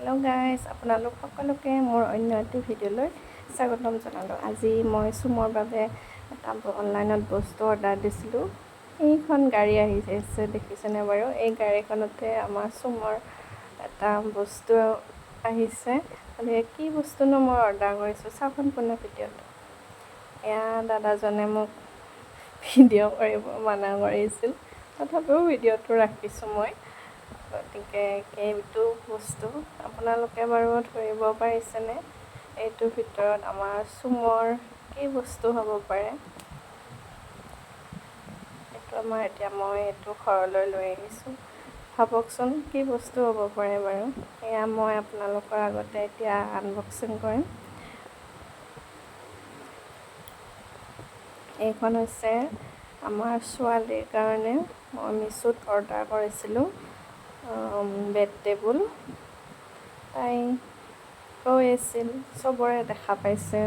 Hello' guys, আপোনালোক সকলোকে মোৰ অন্য এটি ভিডিঅ'লৈ স্বাগতম জনালোঁ। আজি মই চুমৰ বাবে এটা অনলাইনত বস্তু অৰ্ডাৰ দিছিলোঁ। এইখন গাড়ী আহিছে দেখিছেনে বাৰু? এই গাড়ীখনতে আমাৰ চুমৰ এটা বস্তু আহিছে। কি বস্তুনো মই অৰ্ডাৰ কৰিছোঁ চাওক সম্পূৰ্ণ ভিডিঅ'টো। এয়া দাদাজনে মোক ভিডিঅ' কৰিব মানা কৰিছিল, তথাপিও ভিডিঅ'টো ৰাখিছোঁ মই। গতিকে এইটো বস্তু আপোনালোকে বাৰু ধৰিব পাৰিছেনে? এইটোৰ ভিতৰত আমাৰ চুমৰ কি বস্তু হ'ব পাৰে? এইটো মই এইটো ঘৰলৈ লৈ আহিছোঁ। ভাবকচোন কি বস্তু হ'ব পাৰে বাৰু? এয়া মই আপোনালোকৰ আগতে এতিয়া আনবক্সিং কৰিম। এইখন হৈছে আমাৰ ছোৱালীৰ কাৰণে মই মিছোত অৰ্ডাৰ কৰিছিলোঁ বেড টেবুল। তাই কৈ আছিল চবৰে দেখা পাইছে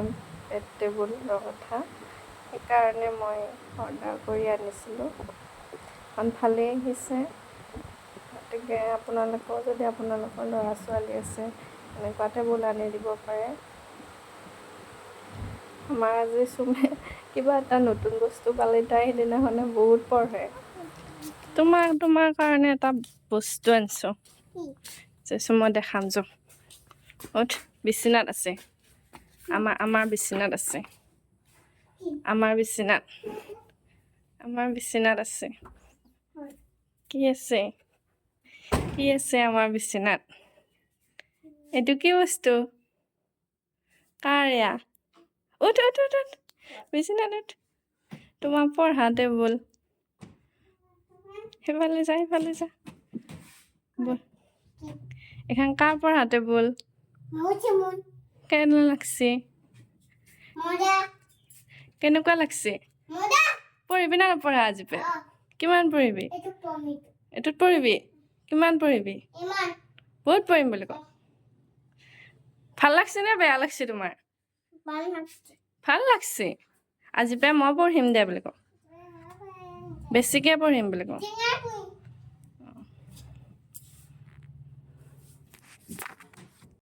বেড টেবুলৰ কথা, সেইকাৰণে মই অৰ্ডাৰ কৰি আনিছিলোঁ। এখন ভালেই আহিছে। গতিকে আপোনালোকেও যদি আপোনালোকৰ ল'ৰা ছোৱালী আছে এনেকুৱা টেবুল আনি দিব পাৰে। আমাৰ আজি চুমে কিবা এটা নতুন বস্তু পালে তাই সেইদিনাখনে বহুত পঢ়ে। তোমাৰ কাৰণে এটা বস্তু আনিছোঁ যে মই দেখাম যোৱা। উঠ, বিচনাত আছে। আমাৰ বিচনাত আছে। আমাৰ বিচনাত আছে। কি আছে? কি আছে আমাৰ বিচনাত? এইটো কি বস্তু? কাৰ এয়া? উঠ উঠ উঠ উঠ, বিচনাত উঠ। তোমাৰ পঢ়া টেবুল। সেইফালে যা বল। এখন কাৰ পঢ়া টেবুল? কেনে লাগছে? কেনেকুৱা লাগছে? পঢ়িবি না নপঢ়া আজি পে? কিমান পঢ়িবি? এইটোত পঢ়িবি? কিমান পঢ়িবি? বহুত পঢ়িম বুলি কওঁ। ভাল লাগছে নে বেয়া লাগছে তোমাৰ? ভাল লাগছে। আজি পে মই পঢ়িম দে বুলি কওঁ। বেছিকে পঢ়িম বুলি কওঁ।